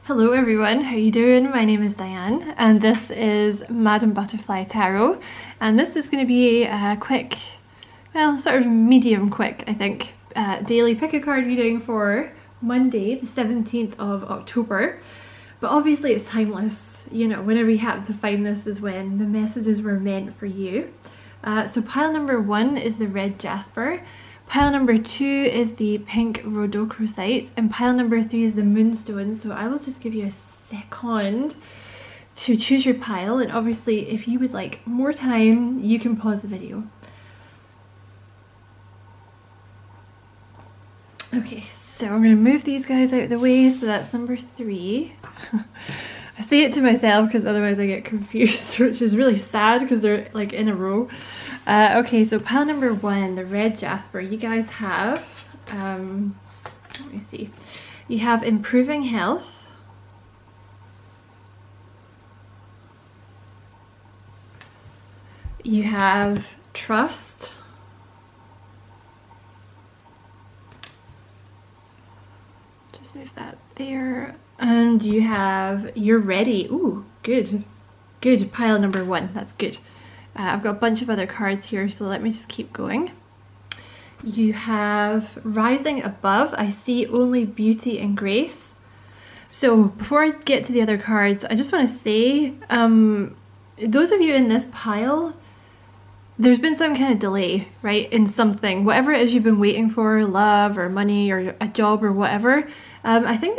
Hello everyone, how you doing? My name is Diane and this is Madam Butterfly Tarot, and this is going to be a quick, well, sort of medium quick, I think, daily pick a card reading for Monday the 17th of October. But obviously it's timeless, you know, whenever you happen to find this is when the messages were meant for you. So pile number 1 is the red jasper. Pile number 2 is the pink rhodochrosite, and pile number 3 is the moonstone. So I will just give you a second to choose your pile, and obviously if you would like more time you can pause the video. Okay, so I'm going to move these guys out of the way. So that's number 3. I say it to myself because otherwise I get confused, which is really sad because they're like in a row. Okay, so pile number 1, the red jasper, you guys have, let me see, you have improving health, you have trust, just move that there, and you have you're ready. Ooh, good pile number 1, that's good. I've got a bunch of other cards here, so let me just keep going. You have rising above, I see only beauty and grace. So before I get to the other cards, I just want to say, those of you in this pile, there's been some kind of delay, right, in something, whatever it is you've been waiting for, love or money or a job or whatever. I think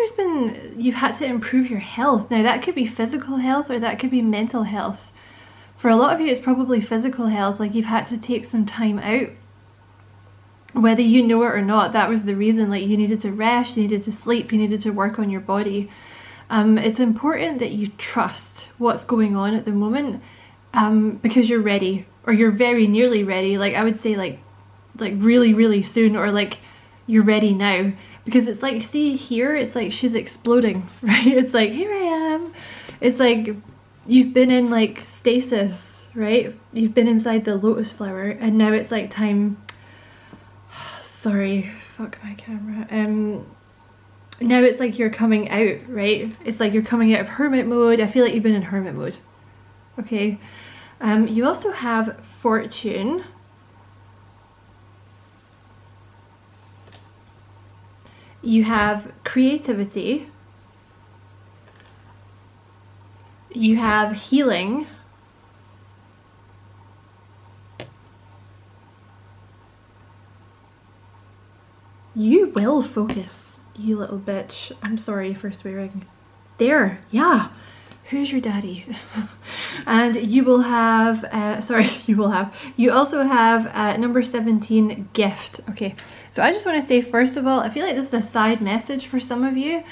you've had to improve your health. Now that could be physical health or that could be mental health. For a lot of you, it's probably physical health, like you've had to take some time out. Whether you know it or not, that was the reason, like you needed to rest, you needed to sleep, you needed to work on your body. It's important that you trust what's going on at the moment, because you're ready, or you're very nearly ready. Like I would say like really soon, or like you're ready now. Because it's like, see here, it's like she's exploding, right? It's like, here I am. It's like, you've been in like stasis, right? You've been inside the lotus flower, and now it's like time. Sorry, fuck my camera. Now it's like you're coming out, right? It's like you're coming out of hermit mode. I feel like you've been in hermit mode. Okay. You also have fortune. You have creativity. You have healing. You will focus, you little bitch. I'm sorry for swearing. There, yeah. Who's your daddy? And you will have, you also have number 17, gift. Okay, so I just want to say, first of all, I feel like this is a side message for some of you.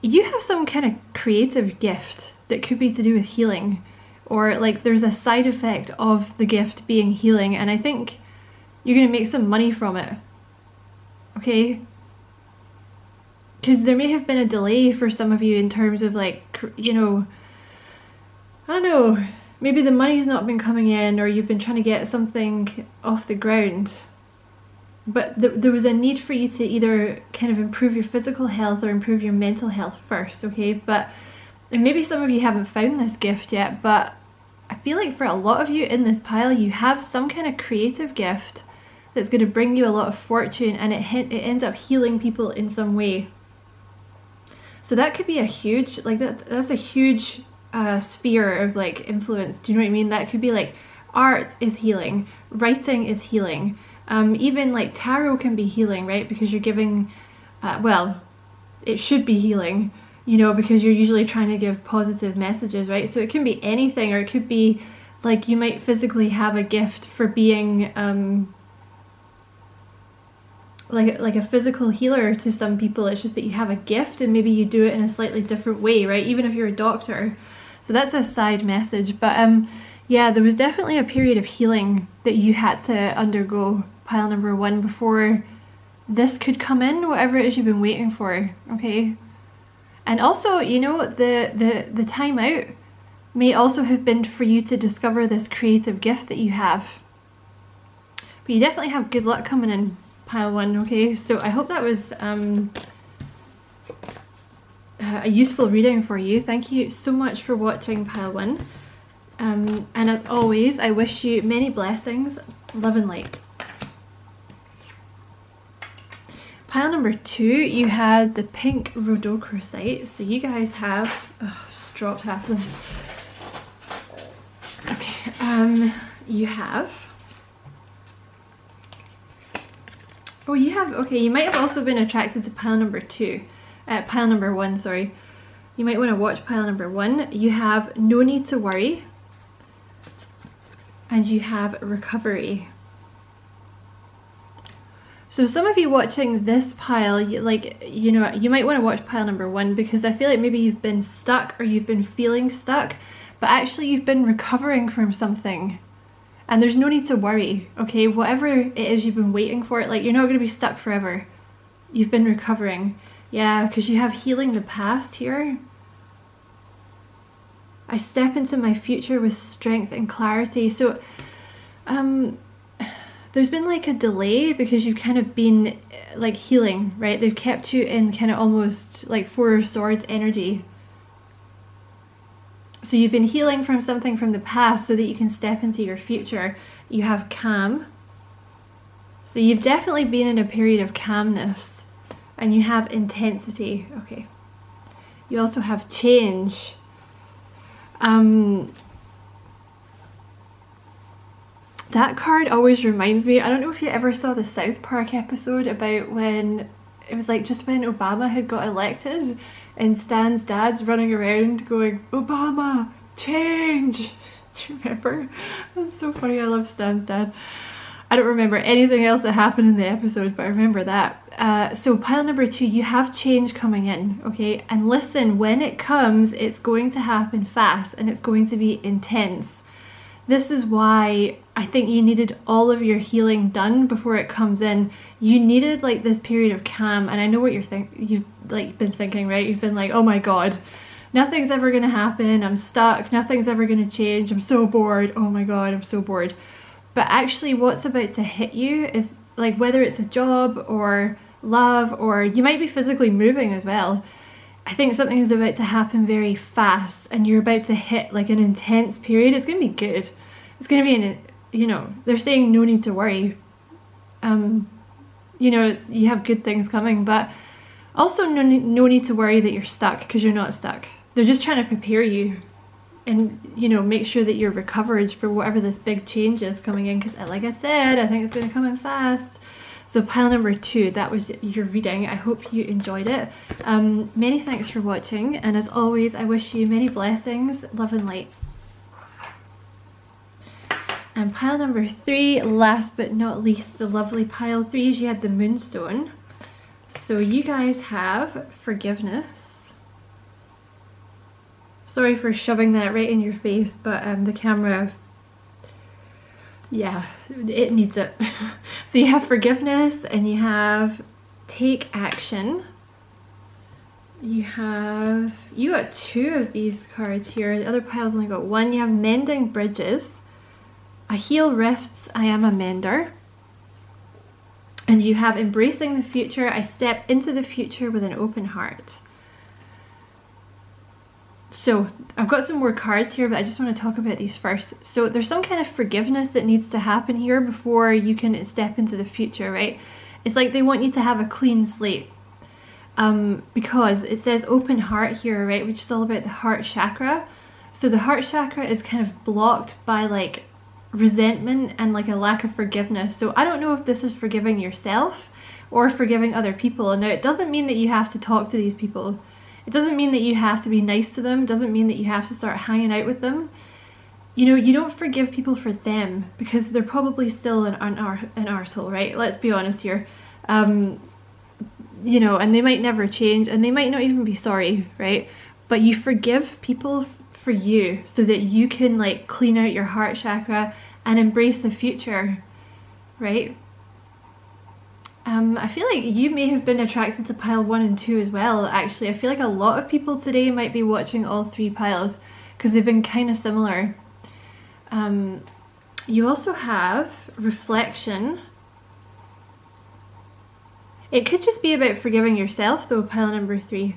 You have some kind of creative gift that could be to do with healing, or like there's a side effect of the gift being healing, and I think you're going to make some money from it. Okay? Because there may have been a delay for some of you in terms of like, you know, I don't know, maybe the money's not been coming in, or you've been trying to get something off the ground. But there was a need for you to either kind of improve your physical health or improve your mental health first, okay? And maybe some of you haven't found this gift yet, but I feel like for a lot of you in this pile, you have some kind of creative gift that's going to bring you a lot of fortune, and it ends up healing people in some way. So that could be a huge, like that's a huge sphere of like influence. Do you know what I mean? That could be like art is healing, writing is healing. Even like tarot can be healing, right? Because you're giving, well, it should be healing, you know, because you're usually trying to give positive messages, right? So it can be anything, or it could be like you might physically have a gift for being like a physical healer to some people. It's just that you have a gift and maybe you do it in a slightly different way, right? Even if you're a doctor. So that's a side message. But yeah, there was definitely a period of healing that you had to undergo, pile number 1, before this could come in, whatever it is you've been waiting for, okay? And also, you know, the time out may also have been for you to discover this creative gift that you have. But you definitely have good luck coming in, pile 1, okay? So I hope that was a useful reading for you. Thank you so much for watching pile 1. And as always, I wish you many blessings, love and light. Pile number 2, you had the pink rhodochrosite. So you guys have, just dropped half of them. Okay, you have, oh, you have, okay, you might have also been attracted to pile number 2, pile number 1, sorry. You might want to watch pile number 1. You have no need to worry, and you have recovery. So some of you watching this pile, you know, you might want to watch pile number 1 because I feel like maybe you've been stuck or you've been feeling stuck, but actually you've been recovering from something. And there's no need to worry, okay? Whatever it is you've been waiting for, like, you're not going to be stuck forever. You've been recovering. Yeah, because you have healing the past here. I step into my future with strength and clarity. So, there's been like a delay because you've kind of been like healing, right? They've kept you in kind of almost like 4 of Swords energy. So you've been healing from something from the past so that you can step into your future. You have calm. So you've definitely been in a period of calmness. And you have intensity. Okay. You also have change. That card always reminds me, I don't know if you ever saw the South Park episode about when, it was like just when Obama had got elected and Stan's dad's running around going, Obama, change! Do you remember? That's so funny, I love Stan's dad. I don't remember anything else that happened in the episode, but I remember that. So pile number 2, you have change coming in, okay? And listen, when it comes, it's going to happen fast and it's going to be intense. This is why I think you needed all of your healing done before it comes in. You needed like this period of calm, and I know what you've like been thinking, right? You've been like, oh my god, nothing's ever gonna happen, I'm stuck, nothing's ever gonna change, I'm so bored, oh my god, I'm so bored. But actually what's about to hit you is like, whether it's a job or love, or you might be physically moving as well. I think something is about to happen very fast and you're about to hit like an intense period. It's going to be good. It's going to be, you know, they're saying no need to worry. You know, you have good things coming, but also no need to worry that you're stuck, because you're not stuck. They're just trying to prepare you and, you know, make sure that you're recovered for whatever this big change is coming in, because like I said, I think it's going to come in fast. So pile number 2, that was your reading. I hope you enjoyed it. Many thanks for watching, and as always, I wish you many blessings, love and light. And pile number 3, last but not least, the lovely pile 3s, you had the Moonstone. So you guys have forgiveness. Sorry for shoving that right in your face, but the camera, yeah, it needs it. So you have forgiveness and you have take action. You got 2 of these cards here. The other pile's only got 1. You have mending bridges. I heal rifts, I am a mender. And you have embracing the future. I step into the future with an open heart. So I've got some more cards here, but I just want to talk about these first. So there's some kind of forgiveness that needs to happen here before you can step into the future, right? It's like they want you to have a clean slate. Because it says open heart here, right? Which is all about the heart chakra. So the heart chakra is kind of blocked by like resentment and like a lack of forgiveness. So I don't know if this is forgiving yourself or forgiving other people. Now it doesn't mean that you have to talk to these people. It doesn't mean that you have to be nice to them. It doesn't mean that you have to start hanging out with them. You know, you don't forgive people for them because they're probably still an arsehole, right? Let's be honest here. You know, and they might never change and they might not even be sorry, right? But you forgive people for you so that you can like clean out your heart chakra and embrace the future, right? I feel like you may have been attracted to pile 1 and 2 as well, actually. I feel like a lot of people today might be watching all 3 piles because they've been kind of similar. You also have reflection. It could just be about forgiving yourself though, pile number 3.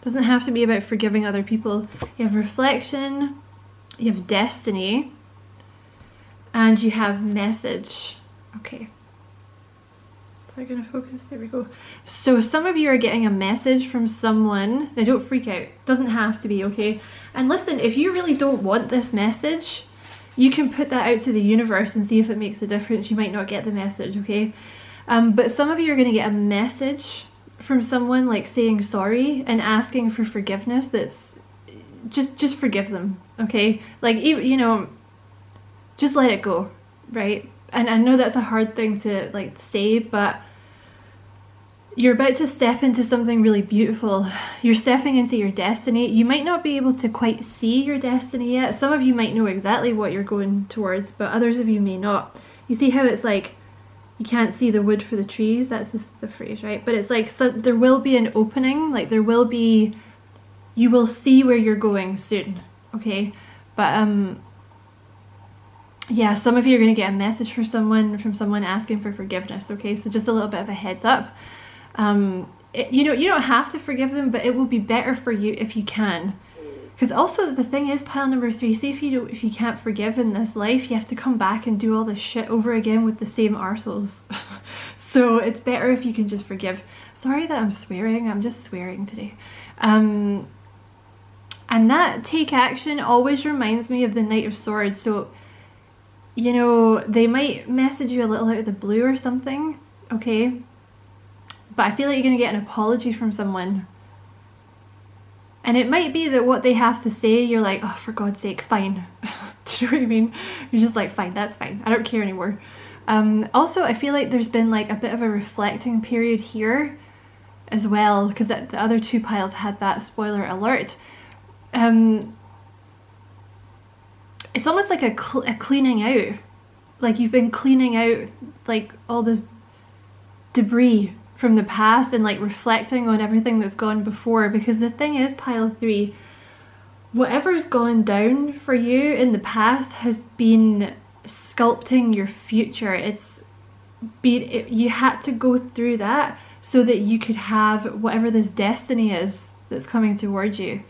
Doesn't have to be about forgiving other people. You have reflection, you have destiny, and you have message. Okay. Is that going to focus? There we go. So some of you are getting a message from someone. Now don't freak out. Doesn't have to be, okay? And listen, if you really don't want this message, you can put that out to the universe and see if it makes a difference. You might not get the message, okay? But some of you are going to get a message from someone like saying sorry and asking for forgiveness. That's just forgive them, okay? Like, you know, just let it go, right? And I know that's a hard thing to like say, but you're about to step into something really beautiful. You're stepping into your destiny. You might not be able to quite see your destiny yet. Some of you might know exactly what you're going towards, but others of you may not. You see how it's like you can't see the wood for the trees? That's the phrase, right? But it's like, so there will be an opening, like there will be, you will see where you're going soon, okay? But yeah, some of you are going to get a message from someone asking for forgiveness, okay? So just a little bit of a heads up. You know, you don't have to forgive them, but it will be better for you if you can. Because also the thing is, pile number 3, see if you can't forgive in this life, you have to come back and do all this shit over again with the same arseholes. So it's better if you can just forgive. Sorry that I'm swearing, I'm just swearing today. And that take action always reminds me of the Knight of Swords. So, you know, they might message you a little out of the blue or something, okay? But I feel like you're going to get an apology from someone. And it might be that what they have to say, you're like, oh, for God's sake, fine. Do you know what I mean? You're just like, fine, that's fine. I don't care anymore. Also, I feel like there's been like a bit of a reflecting period here as well, because the other 2 piles had that, spoiler alert. It's almost like a cleaning out. Like you've been cleaning out like all this debris from the past and like reflecting on everything that's gone before. Because the thing is, pile 3, whatever's gone down for you in the past has been sculpting your future. You had to go through that so that you could have whatever this destiny is that's coming towards you.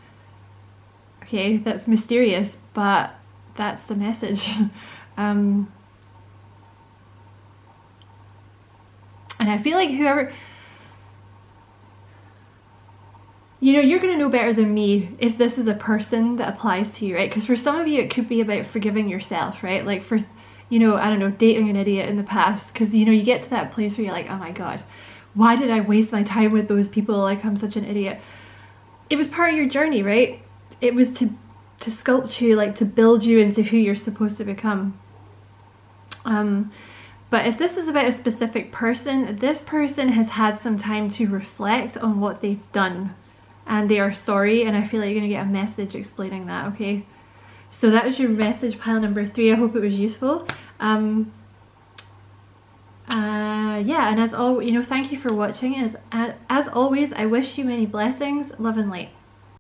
Okay, that's mysterious, but that's the message. And I feel like whoever, you know, you're going to know better than me if this is a person that applies to you, right? Because for some of you, it could be about forgiving yourself, right? Like for, you know, I don't know, dating an idiot in the past. Because, you know, you get to that place where you're like, oh my God, why did I waste my time with those people? Like, I'm such an idiot. It was part of your journey, right? It was to sculpt you, like to build you into who you're supposed to become. But if this is about a specific person, this person has had some time to reflect on what they've done and they are sorry, and I feel like you're going to get a message explaining that, okay? So that was your message, pile number 3. I hope it was useful. Yeah, and as always, you know, thank you for watching. As always, I wish you many blessings, love and light.